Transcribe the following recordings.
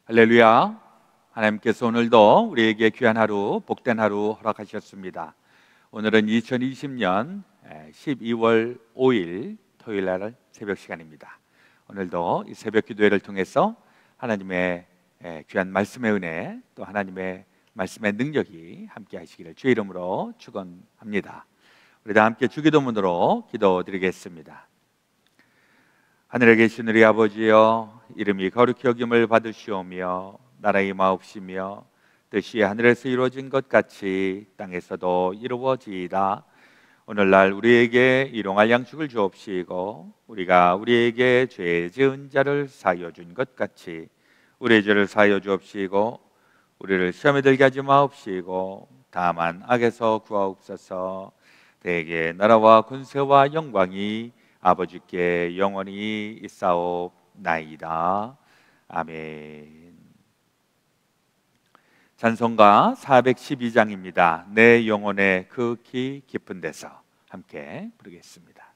할렐루야. 하나님께서 오늘도 우리에게 귀한 하루, 복된 하루 허락하셨습니다. 오늘은 2020년 12월 5일 토요일 날 새벽 시간입니다. 오늘도 이 새벽 기도회를 통해서 하나님의 귀한 말씀의 은혜, 또 하나님의 말씀의 능력이 함께 하시기를 주의 이름으로 축원합니다. 우리 다 함께 주기도문으로 기도드리겠습니다. 하늘에 계신 우리 아버지여, 이름이 거룩히 여김을 받으시오며 나라의 마옵시며 뜻이 하늘에서 이루어진 것 같이 땅에서도 이루어지이다. 오늘날 우리에게 일용할 양식을 주옵시고 우리가 우리에게 죄 지은 자를 사하여 준 것 같이 우리의 죄를 사하여 주옵시고 우리를 시험에 들게 하지 마옵시고 다만 악에서 구하옵소서. 대개 나라와 권세와 영광이 아버지께 영원히 있사옵나이다. 아멘. 찬송가 412장입니다. 내 영혼의 극히 깊은 데서 함께 부르겠습니다.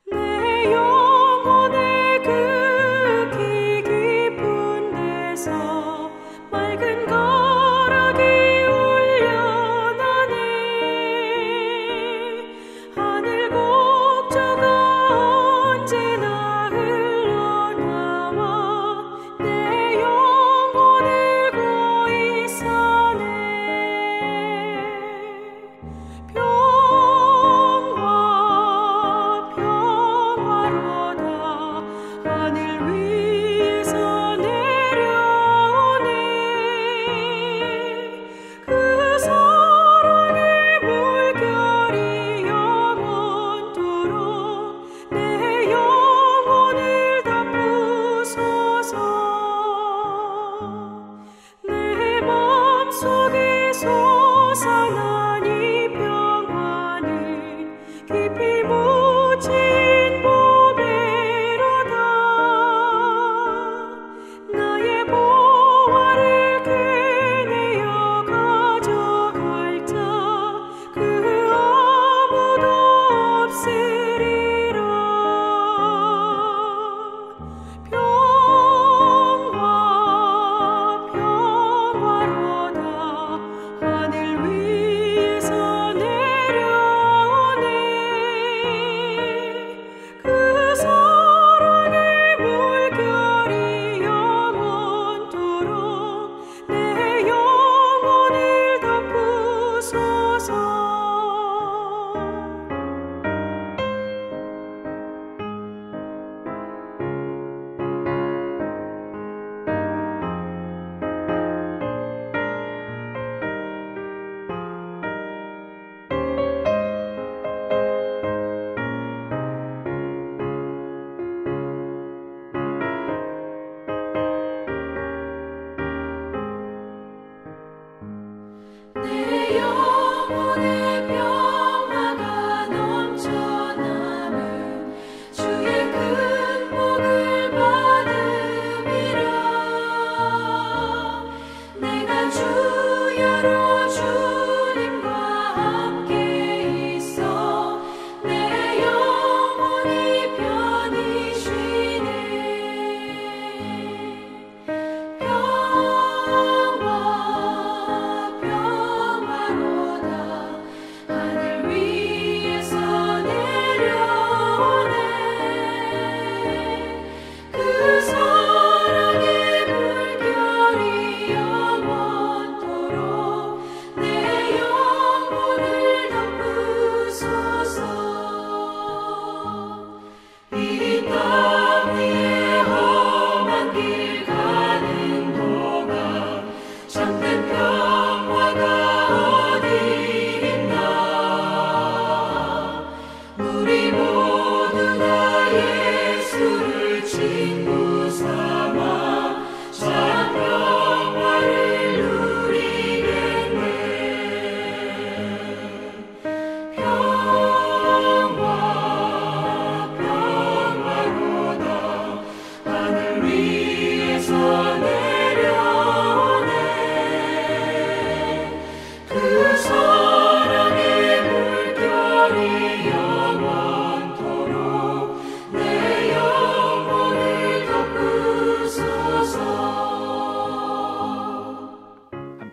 내 영혼의 극히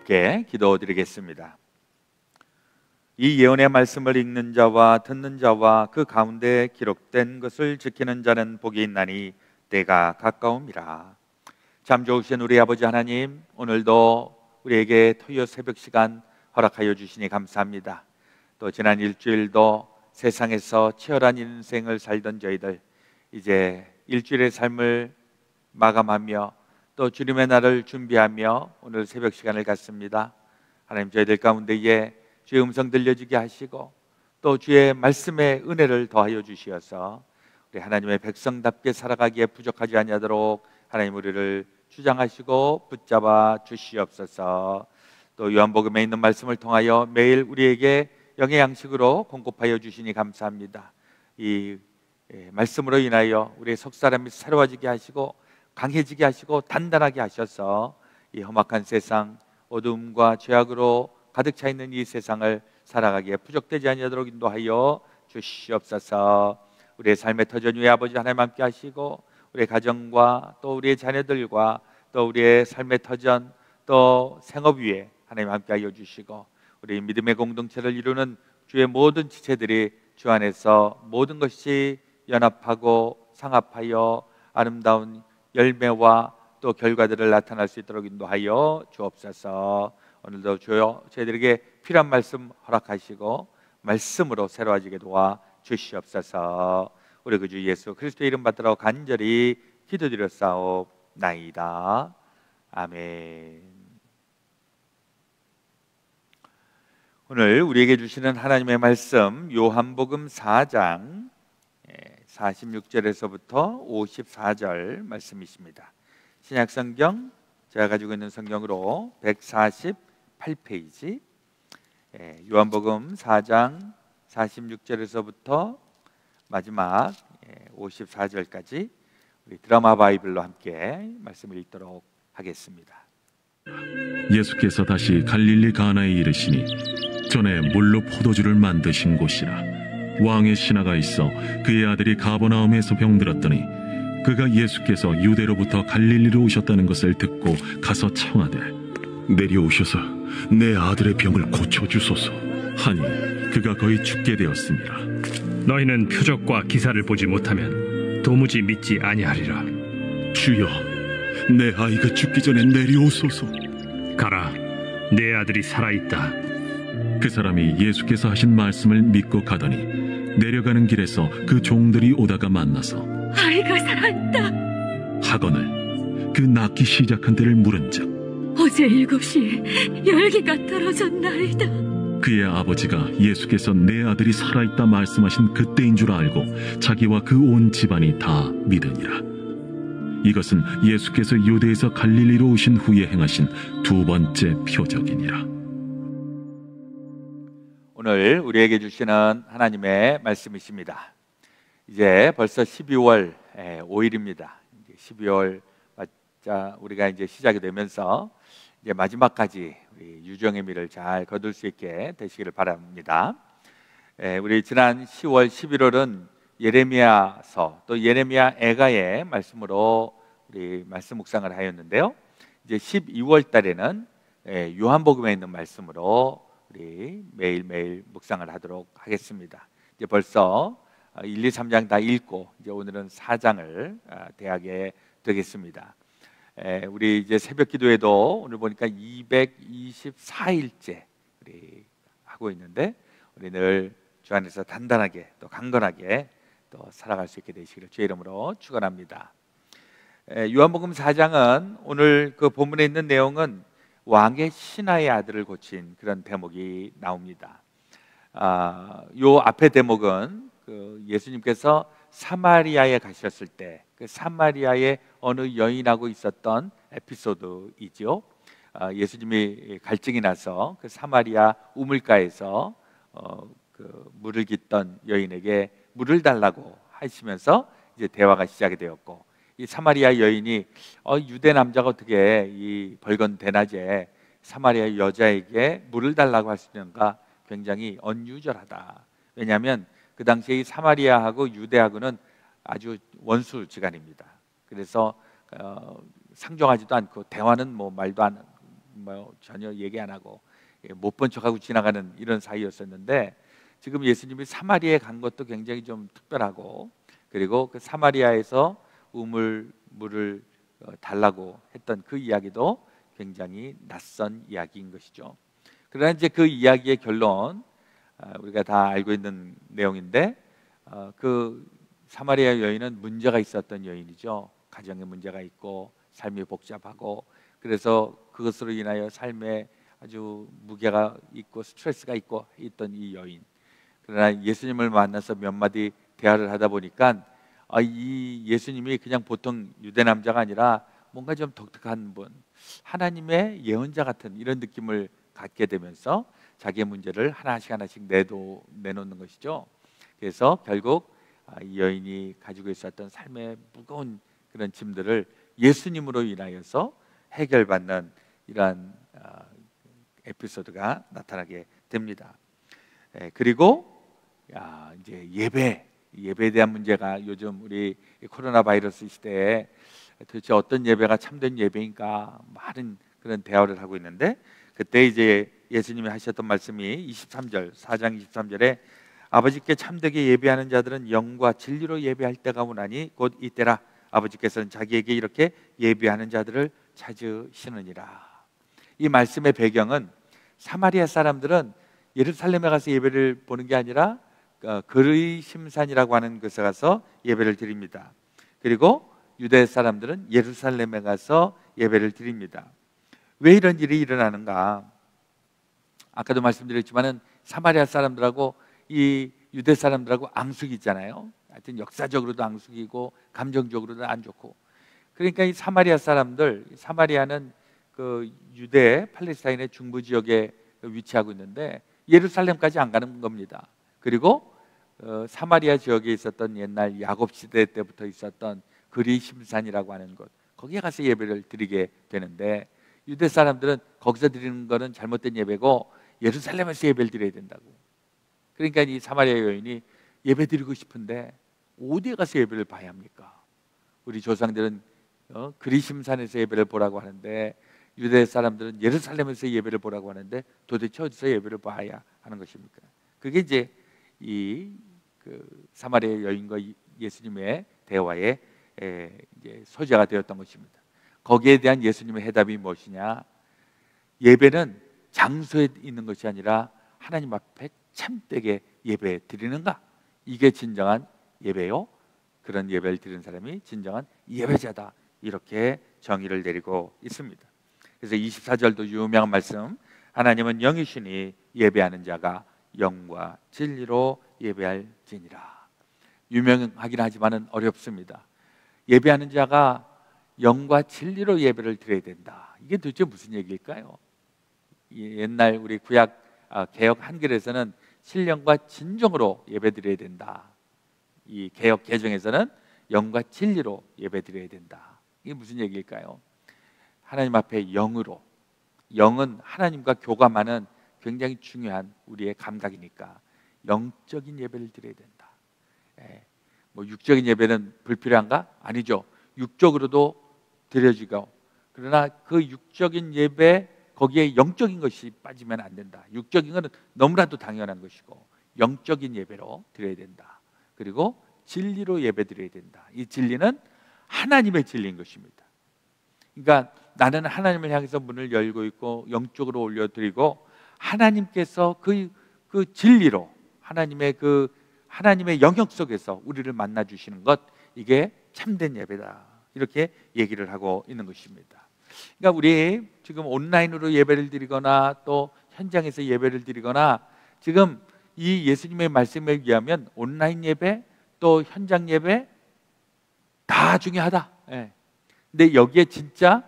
함께 기도드리겠습니다. 이 예언의 말씀을 읽는 자와 듣는 자와 그 가운데 기록된 것을 지키는 자는 복이 있나니 때가 가까움이라. 참 좋으신 우리 아버지 하나님, 오늘도 우리에게 토요 새벽 시간 허락하여 주시니 감사합니다. 또 지난 일주일도 세상에서 치열한 인생을 살던 저희들, 이제 일주일의 삶을 마감하며 또 주님의 날을 준비하며 오늘 새벽 시간을 갖습니다. 하나님, 저희들 가운데에 주의 음성 들려주게 하시고 또 주의 말씀의 은혜를 더하여 주시어서 우리 하나님의 백성답게 살아가기에 부족하지 아니하도록 하나님 우리를 주장하시고 붙잡아 주시옵소서. 또 요한복음에 있는 말씀을 통하여 매일 우리에게 영의 양식으로 공급하여 주시니 감사합니다. 이 말씀으로 인하여 우리의 속사람이 새로워지게 하시고 강해지게 하시고 단단하게 하셔서 이 험악한 세상, 어둠과 죄악으로 가득 차 있는 이 세상을 살아가기에 부족되지 아니하도록 인도하여 주시옵소서. 우리의 삶의 터전 위에 아버지 하나님 함께 하시고 우리의 가정과 또 우리의 자녀들과 또 우리의 삶의 터전 또 생업 위에 하나님 함께 하여 주시고 우리 믿음의 공동체를 이루는 주의 모든 지체들이 주 안에서 모든 것이 연합하고 상합하여 아름다운 열매와 또 결과들을 나타날 수 있도록 인도하여 주옵소서. 오늘도 주여 저희들에게 필요한 말씀 허락하시고 말씀으로 새로워지게 도와 주시옵소서. 우리 그 주 예수 그리스도의 이름 받들어 간절히 기도드렸사옵나이다. 아멘. 오늘 우리에게 주시는 하나님의 말씀 요한복음 4장 46절에서부터 54절 말씀이십니다. 신약성경 제가 가지고 있는 성경으로 148페이지 요한복음 4장 46절에서부터 마지막 54절까지 우리 드라마 바이블로 함께 말씀을 읽도록 하겠습니다. 예수께서 다시 갈릴리 가나에 이르시니 전에 물로 포도주를 만드신 곳이라. 왕의 신하가 있어 그의 아들이 가버나움에서 병들었더니 그가 예수께서 유대로부터 갈릴리로 오셨다는 것을 듣고 가서 청하되 내려오셔서 내 아들의 병을 고쳐주소서 하니 그가 거의 죽게 되었습니다. 너희는 표적과 기사를 보지 못하면 도무지 믿지 아니하리라. 주여, 내 아이가 죽기 전에 내려오소서. 가라, 내 아들이 살아있다. 그 사람이 예수께서 하신 말씀을 믿고 가더니 내려가는 길에서 그 종들이 오다가 만나서 아이가 살아있다 하거늘 그 낳기 시작한 때를 물은즉 어제 7시에 열기가 떨어졌나이다. 그의 아버지가 예수께서 내 아들이 살아있다 말씀하신 그때인 줄 알고 자기와 그 온 집안이 다 믿으니라. 이것은 예수께서 유대에서 갈릴리로 오신 후에 행하신 두 번째 표적이니라. 오늘 우리에게 주시는 하나님의 말씀이십니다. 이제 벌써 12월 5일입니다. 12월 맞자 우리가 이제 시작이 되면서 이제 마지막까지 우리 유정의 미를 잘 거둘 수 있게 되시기를 바랍니다. 우리 지난 10월, 11월은 예레미야서 또 예레미야 애가의 말씀으로 우리 말씀 묵상을 하였는데요. 이제 12월 달에는 요한복음에 있는 말씀으로 우리 매일매일 묵상을 하도록 하겠습니다. 이제 벌써 1, 2, 3장 다 읽고 이제 오늘은 4장을 대하게 되겠습니다. 우리 이제 새벽 기도에도 오늘 보니까 224일째 우리 하고 있는데 우리 늘 주 안에서 단단하게 또 강건하게 또 살아갈 수 있게 되시기를 주의 이름으로 축원합니다. 요한복음 4장은 오늘 그 본문에 있는 내용은 왕의 신하의 아들을 고친 그런 대목이 나옵니다. 요 앞에 대목은 그 예수님께서 사마리아에 가셨을 때 그 사마리아에 어느 여인하고 있었던 에피소드이죠. 예수님이 갈증이 나서 그 사마리아 우물가에서 그 물을 깃던 여인에게 물을 달라고 하시면서 이제 대화가 시작이 되었고, 이 사마리아 여인이 유대 남자가 어떻게 이 벌건 대낮에 사마리아 여자에게 물을 달라고 할 수 있는가, 굉장히 언유절하다. 왜냐하면 그 당시에 이 사마리아하고 유대하고는 아주 원수지간입니다. 그래서 상종하지도 않고 대화는 뭐 말도 안 뭐 전혀 얘기 안 하고 못 본 척하고 지나가는 이런 사이였었는데, 지금 예수님이 사마리아에 간 것도 굉장히 좀 특별하고, 그리고 그 사마리아에서 물을 달라고 했던 그 이야기도 굉장히 낯선 이야기인 것이죠. 그러나 이제 그 이야기의 결론, 우리가 다 알고 있는 내용인데, 그 사마리아 여인은 문제가 있었던 여인이죠. 가정에 문제가 있고 삶이 복잡하고, 그래서 그것으로 인하여 삶에 아주 무게가 있고 스트레스가 있고 있던 이 여인. 그러나 예수님을 만나서 몇 마디 대화를 하다 보니까 이 예수님이 그냥 보통 유대 남자가 아니라 뭔가 좀 독특한 분, 하나님의 예언자 같은 이런 느낌을 갖게 되면서 자기의 문제를 하나씩 내놓는 것이죠. 그래서 결국 이 여인이 가지고 있었던 삶의 무거운 그런 짐들을 예수님으로 인하여서 해결받는 이러한 에피소드가 나타나게 됩니다. 그리고 이제 예배에 대한 문제가, 요즘 우리 코로나 바이러스 시대에 도대체 어떤 예배가 참된 예배인가 많은 그런 대화를 하고 있는데, 그때 이제 예수님이 하셨던 말씀이 4장 23절에 아버지께 참되게 예배하는 자들은 영과 진리로 예배할 때가 오나니 곧 이때라. 아버지께서는 자기에게 이렇게 예배하는 자들을 찾으시느니라. 이 말씀의 배경은 사마리아 사람들은 예루살렘에 가서 예배를 보는 게 아니라 그리심산이라고 하는 곳에 가서 예배를 드립니다. 그리고 유대 사람들은 예루살렘에 가서 예배를 드립니다. 왜 이런 일이 일어나는가? 아까도 말씀드렸지만은 사마리아 사람들하고 이 유대 사람들하고 앙숙이 있잖아요. 하여튼 역사적으로도 앙숙이고 감정적으로도 안 좋고. 그러니까 이 사마리아는 그 유대 팔레스타인의 중부 지역에 위치하고 있는데 예루살렘까지 안 가는 겁니다. 그리고 사마리아 지역에 있었던 옛날 야곱 시대 때부터 있었던 그리심산이라고 하는 곳, 거기에 가서 예배를 드리게 되는데, 유대 사람들은 거기서 드리는 거는 잘못된 예배고 예루살렘에서 예배를 드려야 된다고. 그러니까 이 사마리아 여인이 예배 드리고 싶은데 어디에 가서 예배를 봐야 합니까? 우리 조상들은 그리심산에서 예배를 보라고 하는데, 유대 사람들은 예루살렘에서 예배를 보라고 하는데 도대체 어디서 예배를 봐야 하는 것입니까? 그게 이제 그 사마리아 여인과 예수님의 대화의 이제 소재가 되었던 것입니다. 거기에 대한 예수님의 해답이 무엇이냐? 예배는 장소에 있는 것이 아니라 하나님 앞에 참되게 예배 드리는가? 이게 진정한 예배요. 그런 예배를 드리는 사람이 진정한 예배자다. 이렇게 정의를 내리고 있습니다. 그래서 24절도 유명한 말씀, 하나님은 영이시니 예배하는 자가 영과 진리로 예배할지니라. 유명하긴 하지만은 어렵습니다. 예배하는 자가 영과 진리로 예배를 드려야 된다. 이게 도대체 무슨 얘기일까요? 옛날 우리 구약 개역 한글에서는 신령과 진정으로 예배드려야 된다. 이 개역 개정에서는 영과 진리로 예배드려야 된다. 이게 무슨 얘기일까요? 하나님 앞에 영으로, 영은 하나님과 교감하는 굉장히 중요한 우리의 감각이니까 영적인 예배를 드려야 된다. 뭐 육적인 예배는 불필요한가? 아니죠. 육적으로도 드려지고, 그러나 그 육적인 예배, 거기에 영적인 것이 빠지면 안 된다. 육적인 것은 너무나도 당연한 것이고 영적인 예배로 드려야 된다. 그리고 진리로 예배 드려야 된다. 이 진리는 하나님의 진리인 것입니다. 그러니까 나는 하나님을 향해서 문을 열고 있고 영적으로 올려드리고, 하나님께서 그 진리로 하나님의 영역 속에서 우리를 만나 주시는 것, 이게 참된 예배다. 이렇게 얘기를 하고 있는 것입니다. 그러니까 우리 지금 온라인으로 예배를 드리거나 또 현장에서 예배를 드리거나, 지금 이 예수님의 말씀에 의하면 온라인 예배 또 현장 예배 다 중요하다. 근데 여기에 진짜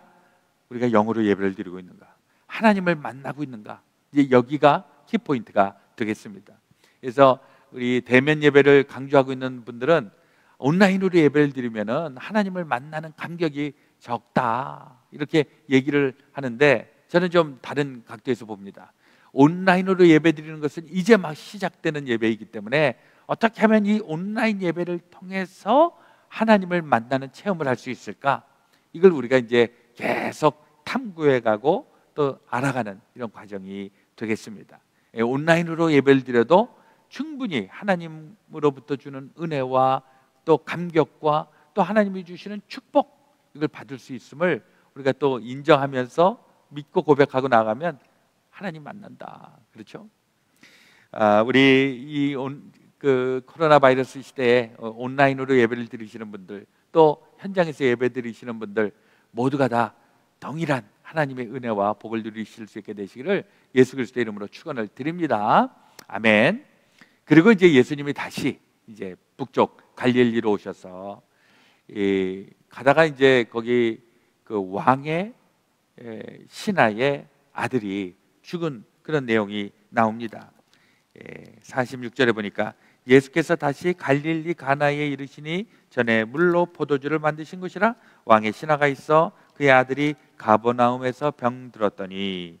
우리가 영으로 예배를 드리고 있는가, 하나님을 만나고 있는가, 이제 여기가 키포인트가 되겠습니다. 그래서 우리 대면 예배를 강조하고 있는 분들은 온라인으로 예배를 드리면은 하나님을 만나는 간격이 적다, 이렇게 얘기를 하는데, 저는 좀 다른 각도에서 봅니다. 온라인으로 예배 드리는 것은 이제 막 시작되는 예배이기 때문에 어떻게 하면 이 온라인 예배를 통해서 하나님을 만나는 체험을 할 수 있을까? 이걸 우리가 이제 계속 탐구해 가고 또 알아가는 이런 과정이 되겠습니다. 온라인으로 예배를 드려도 충분히 하나님으로부터 주는 은혜와 또 감격과 또 하나님이 주시는 축복, 이걸 받을 수 있음을 우리가 또 인정하면서 믿고 고백하고 나가면 하나님 만난다. 그렇죠? 우리 그 코로나 바이러스 시대에 온라인으로 예배를 드리시는 분들, 또 현장에서 예배 드리시는 분들 모두가 다 동일한 하나님의 은혜와 복을 누리실 수 있게 되시기를 예수 그리스도의 이름으로 축원을 드립니다. 아멘. 그리고 이제 예수님이 다시 이제 북쪽 갈릴리로 오셔서 가다가 이제 거기 그 왕의 신하의 아들이 죽은 그런 내용이 나옵니다. 46절에 보니까 예수께서 다시 갈릴리 가나에 이르시니 전에 물로 포도주를 만드신 것이라 왕의 신하가 있어 그의 아들이 가버나움에서 병들었더니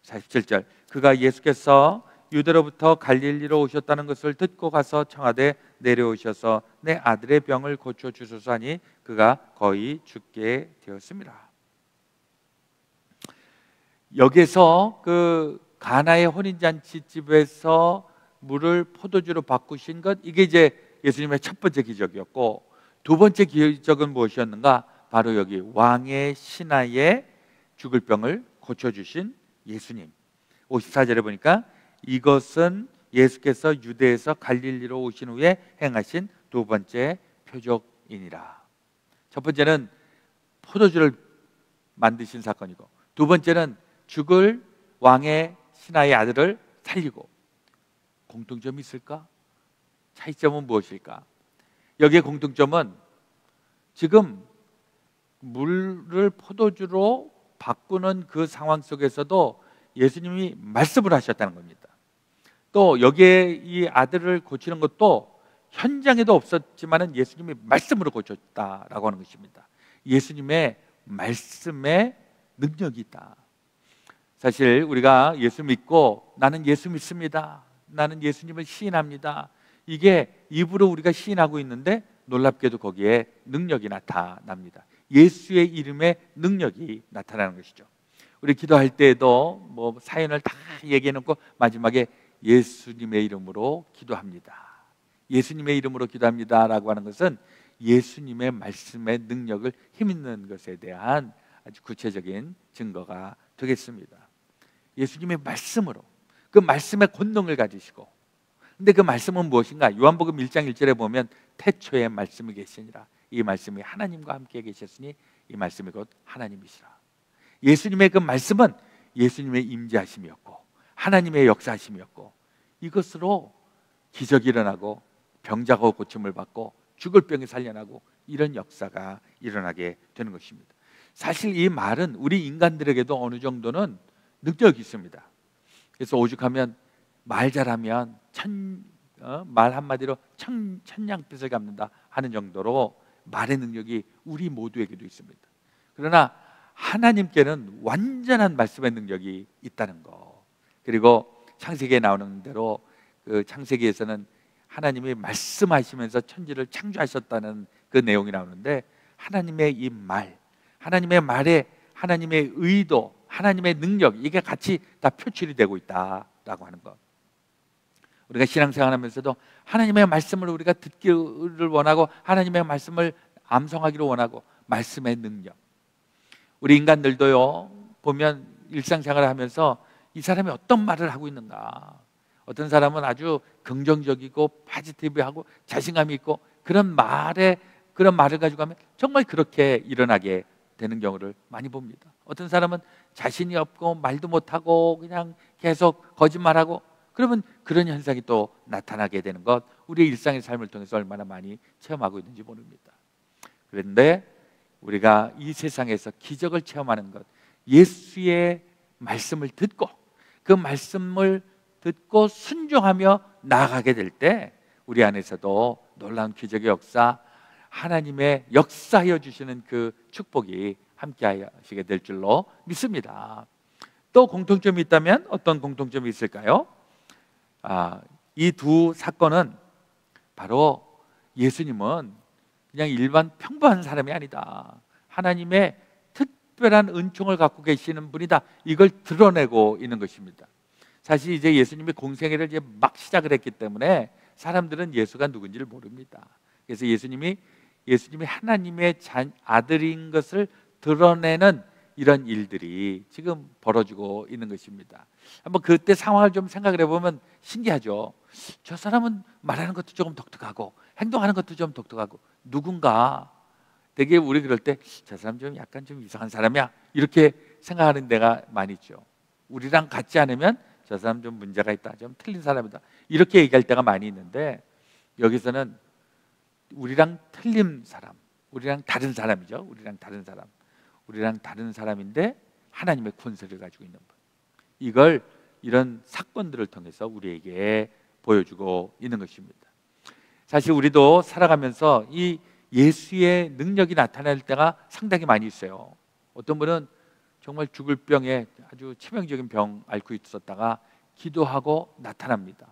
47절 그가 예수께서 유대로부터 갈릴리로 오셨다는 것을 듣고 가서 청하되 내려오셔서 내 아들의 병을 고쳐 주소서 하니 그가 거의 죽게 되었습니다. 여기서 그 가나의 혼인잔치 집에서 물을 포도주로 바꾸신 것, 이게 이제 예수님의 첫 번째 기적이었고, 두 번째 기적은 무엇이었는가? 바로 여기 왕의 신하의 죽을 병을 고쳐주신 예수님. 54절에 보니까 이것은 예수께서 유대에서 갈릴리로 오신 후에 행하신 두 번째 표적이니라. 첫 번째는 포도주를 만드신 사건이고, 두 번째는 죽을 왕의 신하의 아들을 살리고. 공통점이 있을까? 차이점은 무엇일까? 여기에 공통점은 지금 물을 포도주로 바꾸는 그 상황 속에서도 예수님이 말씀을 하셨다는 겁니다. 또 여기에 이 아들을 고치는 것도 현장에도 없었지만은 예수님이 말씀으로 고쳤다라고 하는 것입니다. 예수님의 말씀에 능력이 있다. 사실 우리가 예수 믿고 나는 예수 믿습니다, 나는 예수님을 시인합니다, 이게 입으로 우리가 시인하고 있는데 놀랍게도 거기에 능력이 나타납니다. 예수의 이름에 능력이 나타나는 것이죠. 우리 기도할 때에도 뭐 사연을 다 얘기해놓고 마지막에 예수님의 이름으로 기도합니다, 예수님의 이름으로 기도합니다 라고 하는 것은 예수님의 말씀의 능력을 힘있는 것에 대한 아주 구체적인 증거가 되겠습니다. 예수님의 말씀으로, 그 말씀의 권능을 가지시고, 근데 그 말씀은 무엇인가? 요한복음 1장 1절에 보면 태초에 말씀이 계시니라, 이 말씀이 하나님과 함께 계셨으니 이 말씀이 곧 하나님이시라. 예수님의 그 말씀은 예수님의 임재하심이었고 하나님의 역사하심이었고, 이것으로 기적이 일어나고 병자가 고침을 받고 죽을 병이 살려나고 이런 역사가 일어나게 되는 것입니다. 사실 이 말은 우리 인간들에게도 어느 정도는 능력이 있습니다. 그래서 오죽하면 말 잘하면 말 한마디로 천냥빚을 갚는다 하는 정도로 말의 능력이 우리 모두에게도 있습니다. 그러나 하나님께는 완전한 말씀의 능력이 있다는 거. 그리고 창세기에 나오는 대로 그 창세기에서는 하나님이 말씀하시면서 천지를 창조하셨다는 그 내용이 나오는데, 하나님의 이 말, 하나님의 말에 하나님의 의도, 하나님의 능력, 이게 같이 다 표출이 되고 있다라고 하는 것. 우리가 신앙생활하면서도 하나님의 말씀을 우리가 듣기를 원하고 하나님의 말씀을 암송하기를 원하고, 말씀의 능력. 우리 인간들도요, 보면 일상생활을 하면서 이 사람이 어떤 말을 하고 있는가, 어떤 사람은 아주 긍정적이고 포지티브하고 자신감이 있고 그런 말을 가지고 하면 정말 그렇게 일어나게 되는 경우를 많이 봅니다. 어떤 사람은 자신이 없고 말도 못하고 그냥 계속 거짓말하고, 그러면 그런 현상이 또 나타나게 되는 것, 우리의 일상의 삶을 통해서 얼마나 많이 체험하고 있는지 모릅니다. 그런데 우리가 이 세상에서 기적을 체험하는 것, 예수의 말씀을 듣고 그 말씀을 듣고 순종하며 나아가게 될 때 우리 안에서도 놀라운 기적의 역사, 하나님의 역사하여 주시는 그 축복이 함께 하시게 될 줄로 믿습니다. 또 공통점이 있다면 어떤 공통점이 있을까요? 이 두 사건은 바로 예수님은 그냥 일반 평범한 사람이 아니다, 하나님의 특별한 은총을 갖고 계시는 분이다, 이걸 드러내고 있는 것입니다. 사실 이제 예수님이 공생애를 이제 막 시작을 했기 때문에 사람들은 예수가 누군지를 모릅니다. 그래서 예수님이 하나님의 아들인 것을 드러내는 이런 일들이 지금 벌어지고 있는 것입니다. 한번 그때 상황을 좀 생각을 해보면 신기하죠. 저 사람은 말하는 것도 조금 독특하고 행동하는 것도 좀 독특하고, 누군가 되게 우리 그럴 때 저 사람 좀 약간 좀 이상한 사람이야, 이렇게 생각하는 데가 많이 있죠. 우리랑 같지 않으면 저 사람 좀 문제가 있다, 좀 틀린 사람이다, 이렇게 얘기할 때가 많이 있는데, 여기서는 우리랑 틀린 사람, 우리랑 다른 사람이죠. 우리랑 다른 사람인데 하나님의 권세를 가지고 있는 분, 이걸 이런 사건들을 통해서 우리에게 보여주고 있는 것입니다. 사실 우리도 살아가면서 이 예수의 능력이 나타날 때가 상당히 많이 있어요. 어떤 분은 정말 죽을 병에 아주 치명적인 병 앓고 있었다가 기도하고 나타납니다.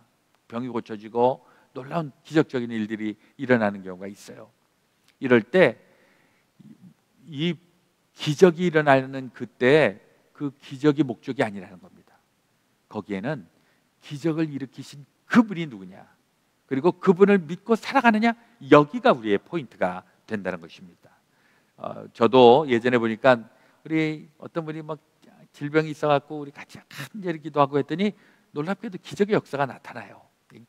병이 고쳐지고 놀라운 기적적인 일들이 일어나는 경우가 있어요. 이럴 때 이 기적이 일어나는 그때 그 기적이 목적이 아니라는 겁니다. 거기에는 기적을 일으키신 그분이 누구냐, 그리고 그분을 믿고 살아가느냐, 여기가 우리의 포인트가 된다는 것입니다. 저도 예전에 보니까 우리 어떤 분이 막 질병이 있어갖고 우리 같이 간절히 기도하고 했더니 놀랍게도 기적의 역사가 나타나요.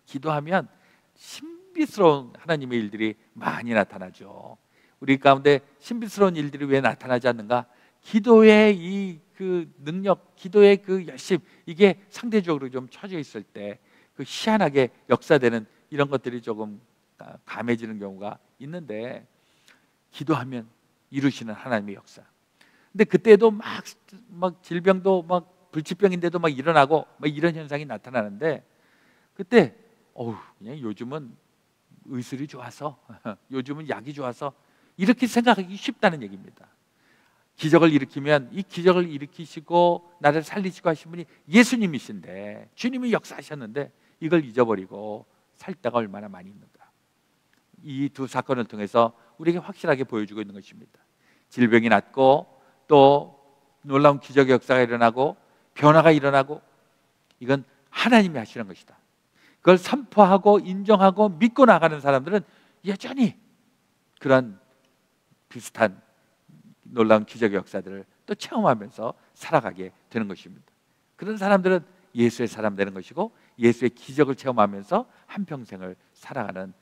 기도하면 신비스러운 하나님의 일들이 많이 나타나죠. 우리 가운데 신비스러운 일들이 왜 나타나지 않는가? 기도의 그 능력, 기도의 그 열심, 이게 상대적으로 좀 처져 있을 때 그 희한하게 역사되는 이런 것들이 조금 감해지는 경우가 있는데, 기도하면 이루시는 하나님의 역사. 근데 그때도 막 질병도 막 불치병인데도 막 일어나고 막 이런 현상이 나타나는데, 그때 그냥 요즘은 의술이 좋아서 요즘은 약이 좋아서 이렇게 생각하기 쉽다는 얘기입니다. 기적을 일으키면 이 기적을 일으키시고 나를 살리시고 하신 분이 예수님이신데, 주님이 역사하셨는데 이걸 잊어버리고 살 때가 얼마나 많이 있는가. 이 두 사건을 통해서 우리에게 확실하게 보여주고 있는 것입니다. 질병이 낫고 또 놀라운 기적의 역사가 일어나고 변화가 일어나고, 이건 하나님이 하시는 것이다. 그걸 선포하고 인정하고 믿고 나가는 사람들은 여전히 그런 비슷한 놀라운 기적의 역사들을 또 체험하면서 살아가게 되는 것입니다. 그런 사람들은 예수의 사람 되는 것이고, 예수의 기적을 체험하면서 한평생을 살아가는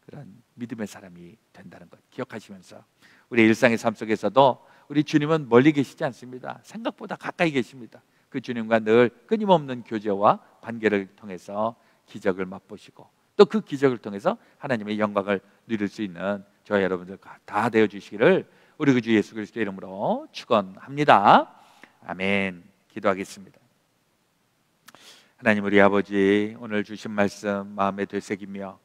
그런 믿음의 사람이 된다는 것 기억하시면서, 우리 일상의 삶 속에서도 우리 주님은 멀리 계시지 않습니다. 생각보다 가까이 계십니다. 그 주님과 늘 끊임없는 교제와 관계를 통해서 기적을 맛보시고, 또 그 기적을 통해서 하나님의 영광을 누릴 수 있는 저와 여러분들 다 되어 주시기를 우리 주 예수 그리스도의 이름으로 축원합니다. 아멘. 기도하겠습니다. 하나님, 우리 아버지, 오늘 주신 말씀 마음에 되새기며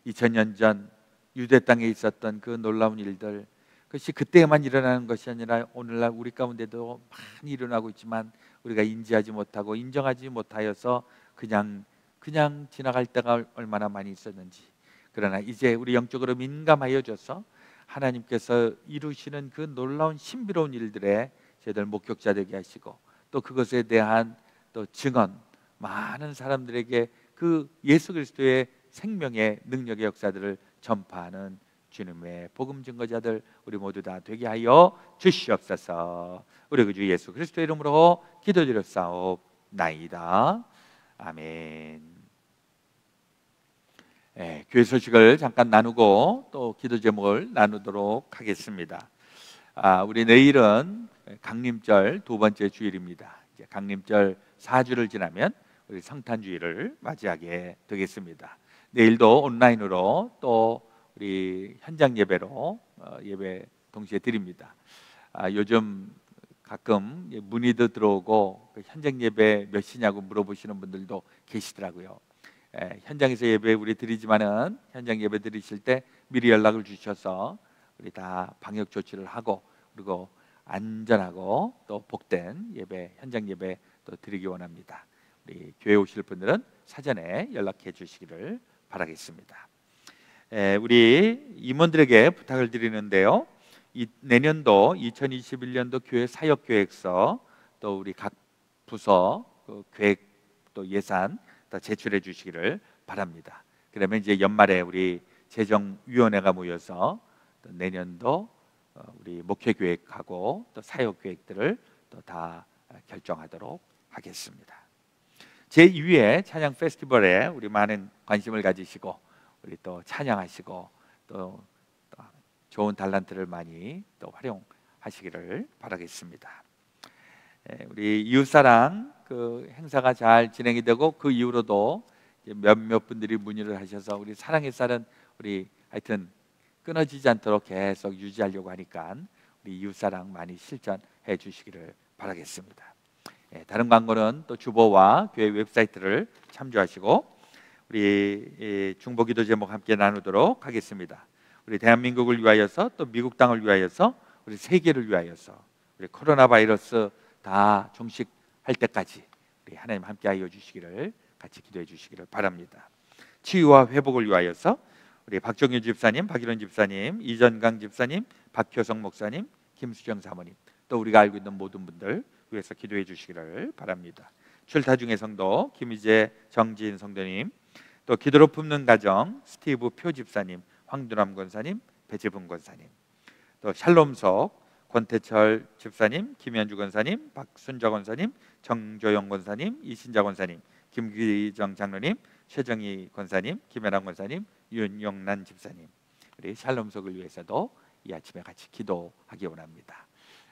2000년 전 유대 땅에 있었던 그 놀라운 일들, 그것이 그때만 일어나는 것이 아니라 오늘날 우리 가운데도 많이 일어나고 있지만 우리가 인지하지 못하고 인정하지 못하여서 그냥 지나갈 때가 얼마나 많이 있었는지, 그러나 이제 우리 영적으로 민감하여져서 하나님께서 이루시는 그 놀라운 신비로운 일들에 저희들 목격자 되게 하시고, 또 그것에 대한 또 증언, 많은 사람들에게 그 예수 그리스도의 생명의 능력의 역사들을 전파하는 주님의 복음 증거자들 우리 모두 다 되게 하여 주시옵소서. 우리 그 주 예수 그리스도의 이름으로 기도드렸사옵나이다. 아멘. 교회 소식을 잠깐 나누고 또 기도 제목을 나누도록 하겠습니다. 우리 내일은 강림절 두 번째 주일입니다. 이제 강림절 4주를 지나면 우리 성탄주일을 맞이하게 되겠습니다. 내일도 온라인으로 또 우리 현장 예배로 예배 동시에 드립니다. 요즘 가끔 문의도 들어오고 현장 예배 몇 시냐고 물어보시는 분들도 계시더라고요. 현장에서 예배 우리 드리지만은 현장 예배 드리실 때 미리 연락을 주셔서 우리 다 방역 조치를 하고, 그리고 안전하고 또 복된 예배, 현장 예배 또 드리기 원합니다. 우리 교회 오실 분들은 사전에 연락해 주시기를 바라겠습니다. 우리 임원들에게 부탁을 드리는데요, 내년도 2021년도 교회 사역 계획서, 또 우리 각 부서 그 계획 또 예산 다 제출해 주시기를 바랍니다. 그러면 이제 연말에 우리 재정위원회가 모여서 또 내년도 우리 목회 계획하고 또 사역 계획들을 또 다 결정하도록 하겠습니다. 제2회 찬양 페스티벌에 우리 많은 관심을 가지시고 우리 또 찬양하시고 또 좋은 달란트를 많이 또 활용하시기를 바라겠습니다. 우리 이웃사랑 그 행사가 잘 진행이 되고 그 이후로도 몇몇 분들이 문의를 하셔서 우리 사랑의 쌀은 우리 하여튼 끊어지지 않도록 계속 유지하려고 하니까 우리 이웃사랑 많이 실천해 주시기를 바라겠습니다. 다른 광고는 또 주보와 교회 웹사이트를 참조하시고 우리 중보기도 제목 함께 나누도록 하겠습니다. 우리 대한민국을 위하여서 또 미국 땅을 위하여서 우리 세계를 위하여서 우리 코로나 바이러스 다 종식할 때까지 우리 하나님 함께하여 주시기를 같이 기도해 주시기를 바랍니다. 치유와 회복을 위하여서 우리 박정윤 집사님, 박일원 집사님, 이전강 집사님, 박효성 목사님, 김수정 사모님, 또 우리가 알고 있는 모든 분들 위해서 기도해 주시기를 바랍니다. 출타 중의 성도 김희재, 정지인 성도님, 또 기도로 품는 가정 스티브 표 집사님, 황두남 권사님, 배재분 권사님, 또 샬롬석 권태철 집사님, 김현주 권사님, 박순자 권사님, 정조영 권사님, 이신자 권사님, 김기정 장로님, 최정희 권사님, 김현랑 권사님, 윤영란 집사님, 우리 샬롬석을 위해서도 이 아침에 같이 기도하기 원합니다.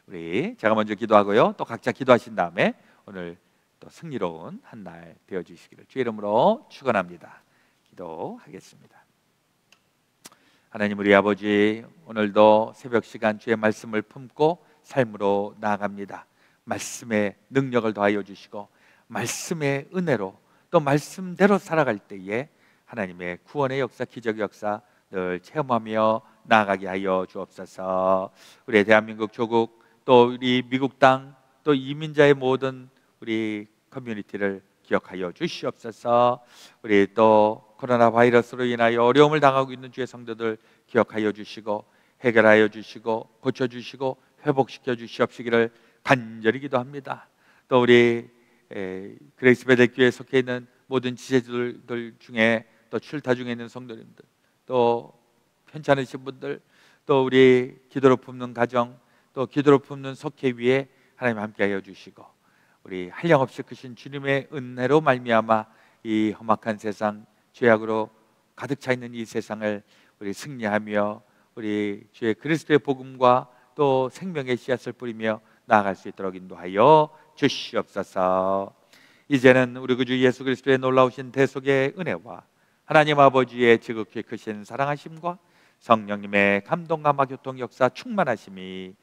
우리 제가 먼저 기도하고요, 또 각자 기도하신 다음에 오늘 또 승리로운 한 날 되어 주시기를 주의 이름으로 축원합니다. 기도하겠습니다. 하나님, 우리 아버지, 오늘도 새벽 시간 주의 말씀을 품고 삶으로 나아갑니다. 말씀의 능력을 더하여 주시고 말씀의 은혜로 또 말씀대로 살아갈 때에 하나님의 구원의 역사, 기적의 역사 늘 체험하며 나아가게 하여 주옵소서. 우리 대한민국 조국, 또 우리 미국 땅, 또 이민자의 모든 우리 커뮤니티를 기억하여 주시옵소서. 우리 또 코로나 바이러스로 인하여 어려움을 당하고 있는 주의 성도들 기억하여 주시고 해결하여 주시고 고쳐주시고 회복시켜 주시옵시기를 간절히 기도합니다. 또 우리 그레이스 베델교회에 속해 있는 모든 지체들 중에 또 출타 중에 있는 성도님들, 또 편찮으신 분들, 또 우리 기도로 품는 가정, 또 기도로 품는 속회 위에 하나님 함께하여 주시고 우리 한량없이 크신 주님의 은혜로 말미암아 이 험악한 세상, 죄악으로 가득 차 있는 이 세상을 우리 승리하며 우리 주의 그리스도의 복음과 또 생명의 씨앗을 뿌리며 나아갈 수 있도록 인도하여 주시옵소서. 이제는 우리 구주 예수 그리스도의 놀라우신 대속의 은혜와 하나님 아버지의 지극히 크신 사랑하심과 성령님의 감동감화 교통 역사 충만하심이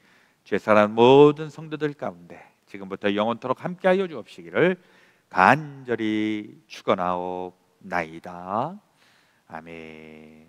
죄사한 모든 성도들 가운데 지금부터 영원토록 함께하여 주옵시기를 간절히 축원하옵나이다. 아멘.